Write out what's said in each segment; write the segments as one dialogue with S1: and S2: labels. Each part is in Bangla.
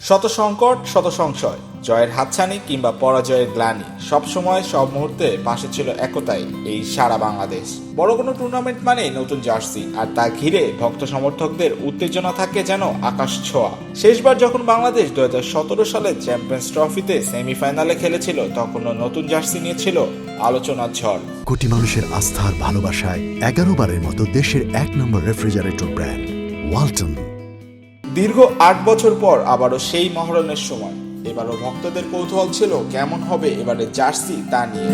S1: শত সংকট, শত সংশয়, জয়ের হাতছানি কিংবা পরাজয়ের গ্লানি, সবসময় সব মুহূর্তে পাশে ছিল একতাই এই সারা বাংলাদেশ। বড় কোনো টুর্নামেন্ট মানে নতুন জার্সি, আর তা ঘিরে ভক্ত সমর্থকদের উত্তেজনা থাকে যেন আকাশ ছোঁয়া। শেষবার যখন বাংলাদেশ 2017 সালে চ্যাম্পিয়ন্স ট্রফিতে সেমিফাইনালে খেলেছিল, তখনও নতুন জার্সি নিয়েছিল আলোচনার ঝড়।
S2: কোটি মানুষের আস্থার ভালোবাসায় 11 বারের মতো দেশের 1 নম্বর রেফ্রিজারেটর ব্র্যান্ড ওয়ালটন।
S1: দীর্ঘ 8 বছর পর আবারও সেই মহরণের সময়। এবারও ভক্তদের কৌতূহল ছিল কেমন হবে এবারে জার্সি তা নিয়ে।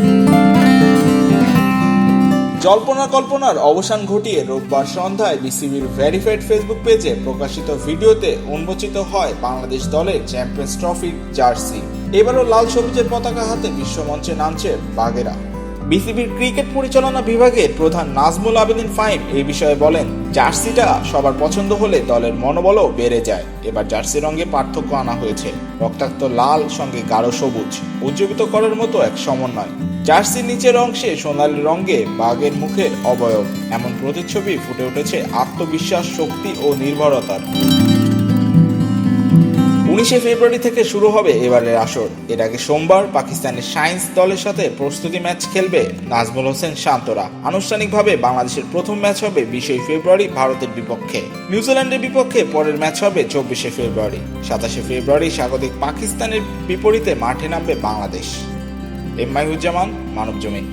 S1: জল্পনা কল্পনার অবসান ঘটিয়ে রোববার সন্ধ্যায় বিসিবির ভেরিফাইড ফেসবুক পেজে প্রকাশিত ভিডিওতে উন্মোচিত হয় বাংলাদেশ দলের চ্যাম্পিয়ন্স ট্রফির জার্সি। এবারও লাল সবুজের পতাকা হাতে বিশ্বমঞ্চে নামছে বাঘেরা। বিসিবির ক্রিকেট পরিচালনা বিভাগের প্রধান নাজমুল আবেদিন ফাহিম এই বিষয়ে বলেন, জার্সিটা সবার পছন্দ হলে দলের মনোবলও বেড়ে যায়। এবার জার্সি রঙে পার্থক্য আনা হয়েছে, রক্তাক্ত লাল সঙ্গে গাঢ় সবুজ, উজ্জীবিত করার মতো এক সমন্বয়। জার্সির নিচের অংশে সোনালী রঙে বাঘের মুখের অবয়ব, এমন প্রতিচ্ছবি ফুটে উঠেছে আত্মবিশ্বাস, শক্তি ও নির্ভরতার। 19 ফেব্রুয়ারি থেকে শুরু হবে এবারের আসর। এর আগে সোমবার পাকিস্তানের সায়েন্স দলের সাথে প্রস্তুতি ম্যাচ খেলবে নাজমুল হোসেন শান্তরা। আনুষ্ঠানিকভাবে বাংলাদেশের প্রথম ম্যাচ হবে 20 ফেব্রুয়ারি ভারতের বিপক্ষে। নিউজিল্যান্ডের বিপক্ষে পরের ম্যাচ হবে 24 ফেব্রুয়ারি। 27 ফেব্রুয়ারি স্বাগতিক পাকিস্তানের বিপরীতে মাঠে নামবে বাংলাদেশ। এম মাইহুজ্জামান, মানবজমিন।